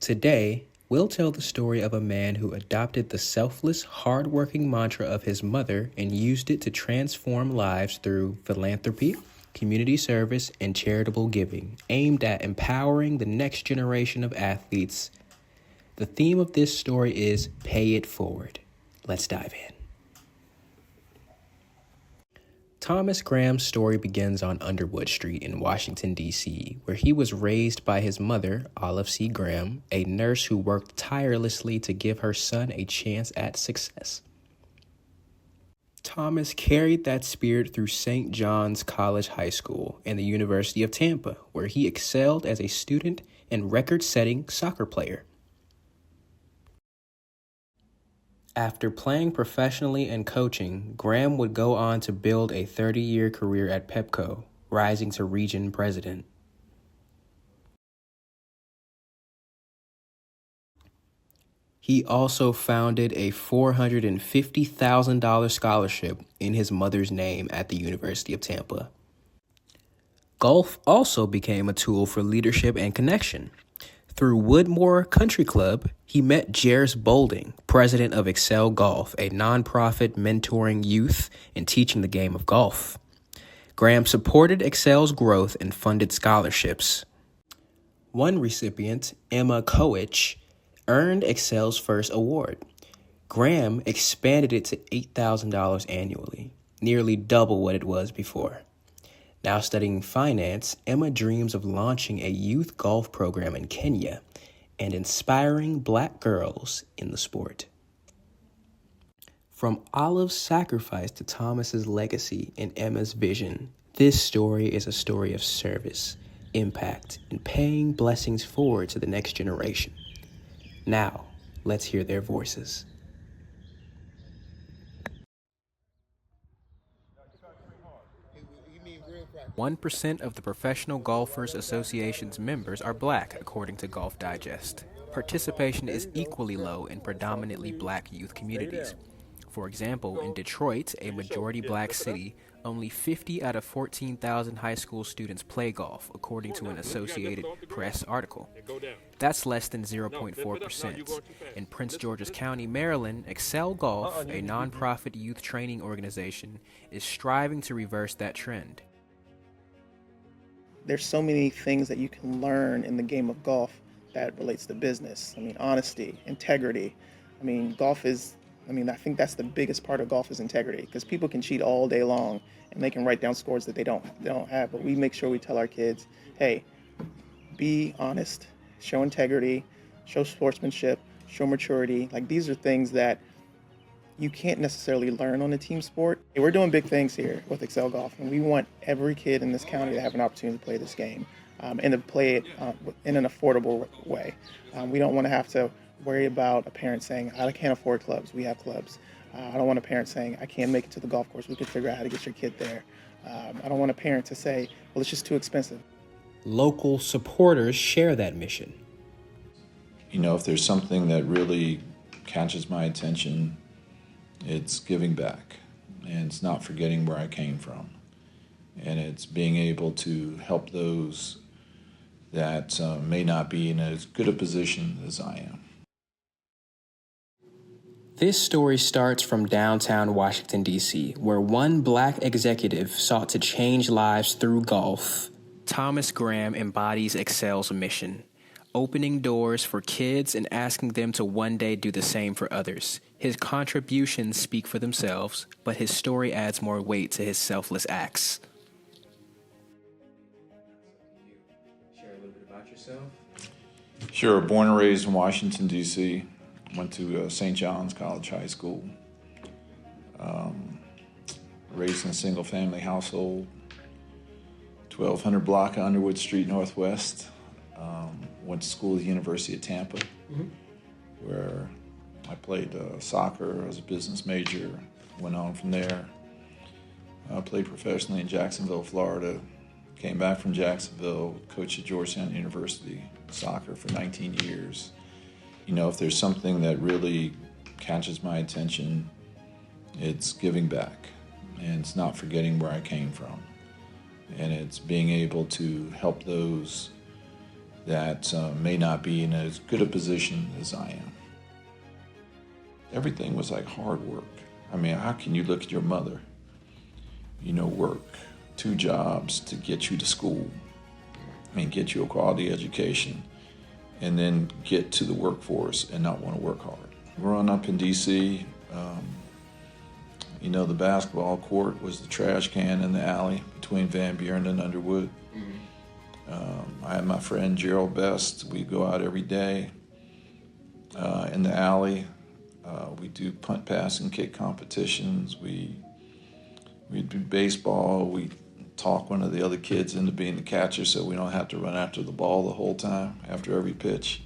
Today, we'll tell the story of a man who adopted the selfless, hard-working mantra of his mother and used it to transform lives through philanthropy, community service, and charitable giving, aimed at empowering the next generation of athletes. The theme of this story is Pay It Forward. Let's dive in. Thomas Graham's story begins on Underwood Street in Washington, D.C., where he was raised by his mother, Olive C. Graham, a nurse who worked tirelessly to give her son a chance at success. Thomas carried that spirit through St. John's College High School and the University of Tampa, where he excelled as a student and record-setting soccer player. After playing professionally and coaching, Graham would go on to build a 30-year career at Pepco, rising to region president. He also founded a $450,000 scholarship in his mother's name at the University of Tampa. Golf also became a tool for leadership and connection. Through Woodmore Country Club, he met Jairus Bolding, president of Excel Golf, a nonprofit mentoring youth and teaching the game of golf. Graham supported Excel's growth and funded scholarships. One recipient, Emma Coich, earned Excel's first award. Graham expanded it to $8,000 annually, nearly double what it was before. Now studying finance, Emma dreams of launching a youth golf program in Kenya and inspiring Black girls in the sport. From Olive's sacrifice to Thomas's legacy and Emma's vision, this story is a story of service, impact, and paying blessings forward to the next generation. Now, let's hear their voices. 1% of the Professional Golfers Association's members are Black, according to Golf Digest. Participation is equally low in predominantly Black youth communities. For example, in Detroit, a majority Black city, only 50 out of 14,000 high school students play golf, according to an Associated Press article. That's less than 0.4%. In Prince George's County, Maryland, Excel Golf, a nonprofit youth training organization, is striving to reverse that trend. There's so many things that you can learn in the game of golf that relates to business. I mean, honesty, integrity. I think that's the biggest part of golf is integrity, because people can cheat all day long and they can write down scores that they don't have. But we make sure we tell our kids, hey, be honest, show integrity, show sportsmanship, show maturity. Like, these are things that you can't necessarily learn on a team sport. We're doing big things here with Excel Golf, and we want every kid in this county to have an opportunity to play this game and to play it in an affordable way. We don't want to have to worry about a parent saying, I can't afford clubs. We have clubs. I don't want a parent saying, I can't make it to the golf course. We can figure out how to get your kid there. I don't want a parent to say, well, it's just too expensive. Local supporters share that mission. You know, if there's something that really catches my attention, it's giving back, and it's not forgetting where I came from, and it's being able to help those that may not be in as good a position as I am. This story starts from downtown Washington, D.C., where one Black executive sought to change lives through golf. Thomas Graham embodies Excel's mission, opening doors for kids and asking them to one day do the same for others. His contributions speak for themselves, but his story adds more weight to his selfless acts. Share a little bit about yourself? Sure. Born and raised in Washington, D.C. Went to St. John's College High School. Raised in a single-family household. 1200 block of Underwood Street Northwest. Went to school at the University of Tampa, where I played soccer. I was a business major. Went on from there. I played professionally in Jacksonville, Florida. Came back from Jacksonville, coached at Georgetown University, soccer for 19 years. You know, if there's something that really catches my attention, it's giving back. And it's not forgetting where I came from. And it's being able to help those that may not be in as good a position as I am. Everything was like hard work. I mean, how can you look at your mother, work 2 jobs to get you to school and get you a quality education, and then get to the workforce and not want to work hard? Growing up in D.C., the basketball court was the trash can in the alley between Van Buren and Underwood. I had my friend Gerald Best. We'd go out every day in the alley. We do punt, pass, and kick competitions. We do baseball. We talk one of the other kids into being the catcher so we don't have to run after the ball the whole time after every pitch.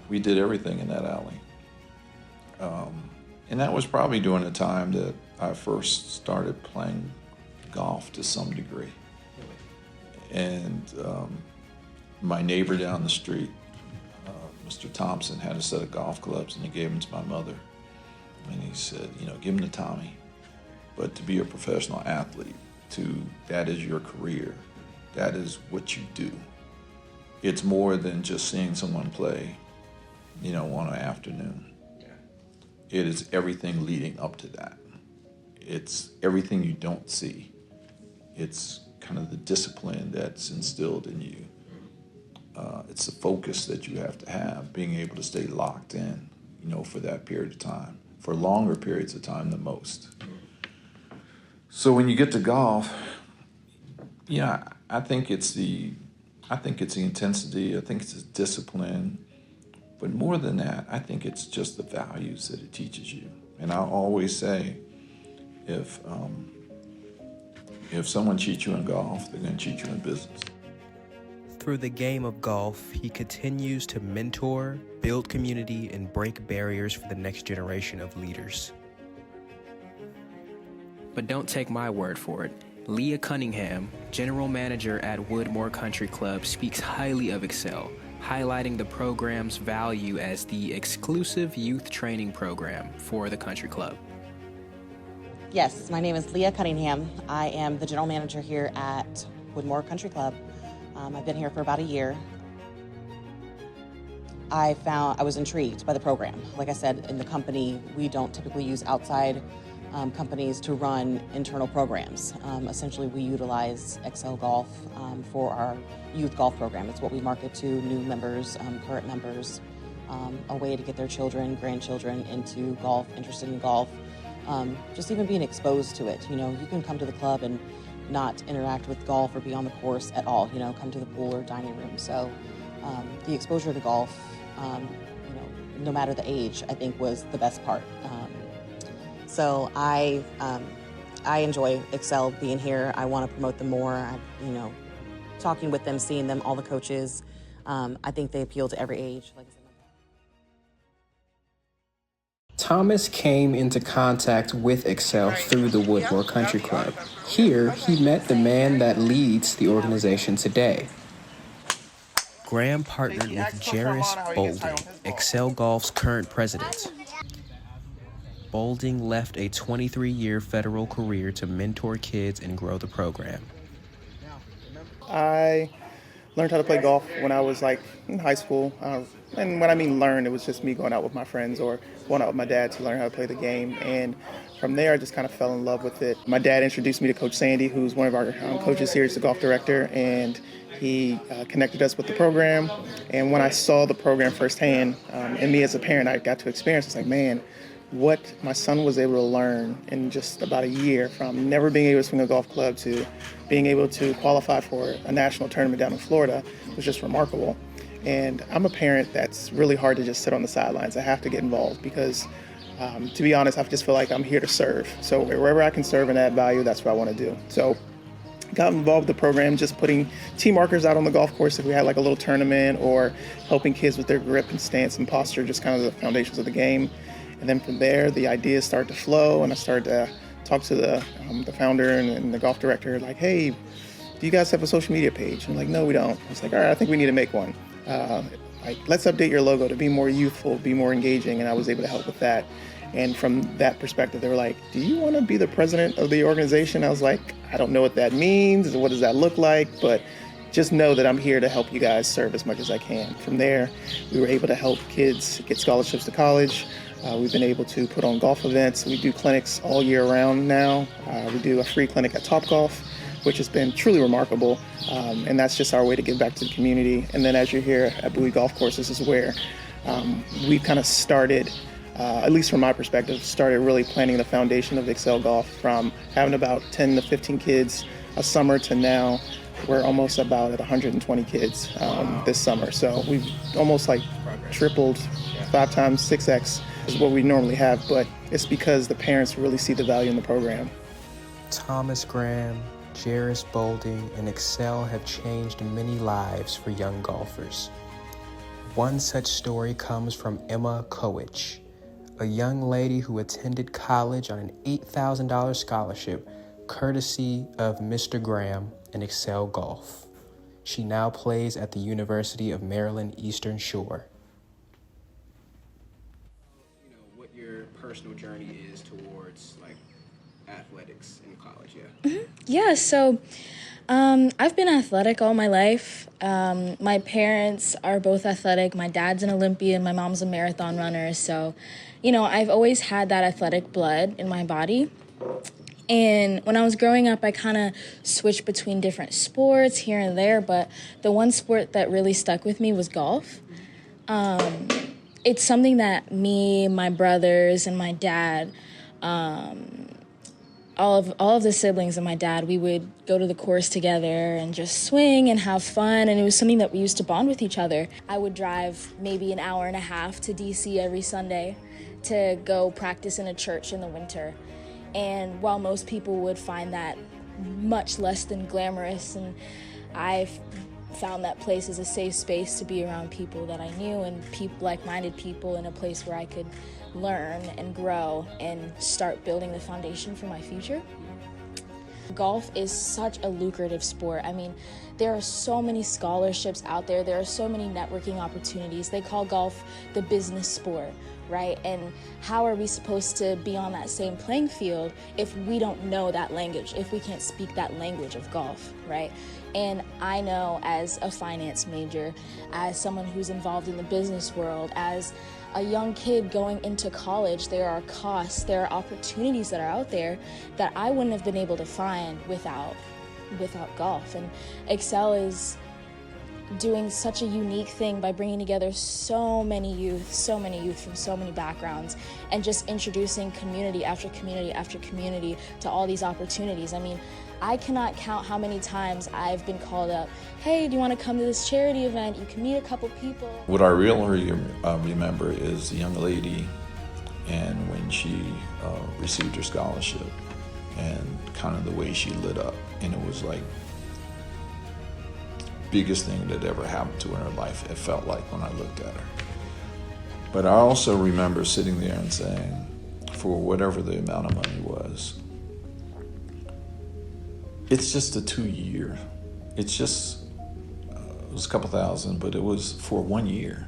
We did everything in that alley. And that was probably during the time that I first started playing golf to some degree. And my neighbor down the street, Mr. Thompson, had a set of golf clubs, and he gave them to my mother. And he said, give them to Tommy. But to be a professional athlete, that is your career. That is what you do. It's more than just seeing someone play, on an afternoon. It is everything leading up to that. It's everything you don't see. It's kind of the discipline that's instilled in you. It's the focus that you have to have, being able to stay locked in, for that period of time, for longer periods of time than most. So when you get to golf, I think it's the intensity. I think it's the discipline. But more than that, I think it's just the values that it teaches you. And I always say, if someone cheats you in golf, they're going to cheat you in business. Through the game of golf, he continues to mentor, build community, and break barriers for the next generation of leaders. But don't take my word for it. Leah Cunningham, general manager at Woodmore Country Club, speaks highly of Excel, highlighting the program's value as the exclusive youth training program for the country club. Yes, my name is Leah Cunningham. I am the general manager here at Woodmore Country Club. I've been here for about a year. I was intrigued by the program. Like I said, in the company, we don't typically use outside companies to run internal programs. Essentially, we utilize Excel Golf for our youth golf program. It's what we market to new members, current members, a way to get their children, grandchildren into golf, interested in golf, just even being exposed to it. You can come to the club and not interact with golf or be on the course at all, come to the pool or dining room. So the exposure to golf, no matter the age, I think was the best part. So I enjoy Excel being here. I want to promote them more. Talking with them, seeing them, all the coaches, I think they appeal to every age. Like I said. Thomas came into contact with Excel through the Woodmore Country Club. Here, he met the man that leads the organization today. Graham partnered with Jairus Bolding, Excel Golf's current president. Bolding left a 23-year federal career to mentor kids and grow the program. I learned how to play golf when I was in high school. And when I mean learn, it was just me going out with my friends or going out with my dad to learn how to play the game. And from there, I just kind of fell in love with it. My dad introduced me to Coach Sandy, who's one of our coaches here. He's the golf director, and he connected us with the program. And when I saw the program firsthand, and me as a parent, I got to experience, it's like, man, what my son was able to learn in just about a year, from never being able to swing a golf club to being able to qualify for a national tournament down in Florida, was just remarkable. And I'm a parent that's really hard to just sit on the sidelines. I have to get involved because, to be honest, I just feel like I'm here to serve. So wherever I can serve and add value, that's what I want to do. So got involved with the program, just putting tee markers out on the golf course if we had a little tournament, or helping kids with their grip and stance and posture, just kind of the foundations of the game. And then from there, the ideas started to flow, and I started to talk to the founder and the golf director, like, hey, do you guys have a social media page? And I'm like, no, we don't. I was like, all right, I think we need to make one. Let's update your logo to be more youthful, be more engaging, and I was able to help with that. And from that perspective, they were like, do you want to be the president of the organization? I was like, I don't know what that means, what does that look like, but just know that I'm here to help you guys serve as much as I can. From there, we were able to help kids get scholarships to college. We've been able to put on golf events. We do clinics all year round now. We do a free clinic at Topgolf, which has been truly remarkable. And that's just our way to give back to the community. And then as you're here at Bowie Golf Course, this is where we've kind of started, at least from my perspective, started really planning the foundation of Excel Golf, from having about 10 to 15 kids a summer to now we're almost about at 120 kids this summer. So we've almost like tripled, 5 times, 6x is what we normally have, but it's because the parents really see the value in the program. Thomas Graham, Jairus Bolding, and Excel have changed many lives for young golfers. One such story comes from Emma Kowich, a young lady who attended college on an $8,000 scholarship courtesy of Mr. Graham and Excel Golf. She now plays at the University of Maryland Eastern Shore. You know, what your personal journey is towards like athletics in college, yeah? Mm-hmm. Yeah, so I've been athletic all my life. My parents are both athletic. My dad's an Olympian, my mom's a marathon runner. So, you know, I've always had that athletic blood in my body. And when I was growing up, I kind of switched between different sports here and there, but the one sport that really stuck with me was golf. It's something that me, my brothers, and my dad, all of the siblings and my dad, we would go to the course together and just swing and have fun, and it was something that we used to bond with each other. I would drive maybe an hour and a half to DC every Sunday to go practice in a church in the winter. And while most people would find that much less than glamorous, and I found that place as a safe space to be around people that I knew and like-minded people in a place where I could learn and grow and start building the foundation for my future. Golf is such a lucrative sport. I mean, there are so many scholarships out there. There are so many networking opportunities. They call golf the business sport, right? And how are we supposed to be on that same playing field if we don't know that language, if we can't speak that language of golf, right? And I know as a finance major, as someone who's involved in the business world, as a young kid going into college, there are costs, there are opportunities that are out there that I wouldn't have been able to find without golf. And Excel is doing such a unique thing by bringing together so many youth from so many backgrounds, and just introducing community after community after community to all these opportunities. I mean, I cannot count how many times I've been called up, hey, do you want to come to this charity event? You can meet a couple people. What I really remember is the young lady, and when she received her scholarship, and kind of the way she lit up, and it was like biggest thing that ever happened to her in her life, it felt like, when I looked at her. But I also remember sitting there and saying, for whatever the amount of money was, it's just a 2-year. It's just, it was a couple thousand, but it was for 1 year.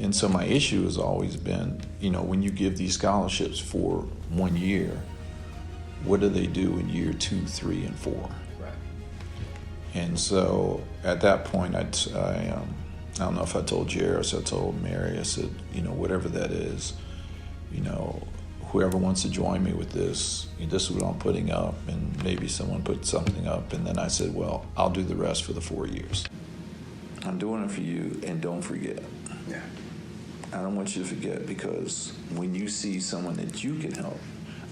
And so my issue has always been, you know, when you give these scholarships for 1 year, what do they do in year 2, 3, and 4? And so at that point, I don't know if I told Jairus, I told Mary, I said, you know, whatever that is, you know, whoever wants to join me with this is what I'm putting up, and maybe someone put something up. And then I said, well, I'll do the rest for the 4 years. I'm doing it for you, and don't forget. Yeah. I don't want you to forget, because when you see someone that you can help,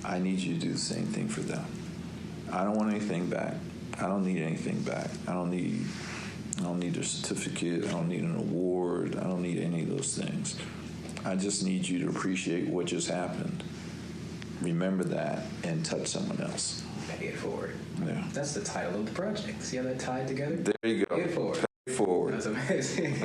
I need you to do the same thing for them. I don't want anything back. I don't need anything back. I don't need a certificate. I don't need an award. I don't need any of those things. I just need you to appreciate what just happened. Remember that and touch someone else. Pay it forward. Yeah. That's the title of the project. See how that tied together? There you go. Pay it forward. Pay it forward. That's amazing.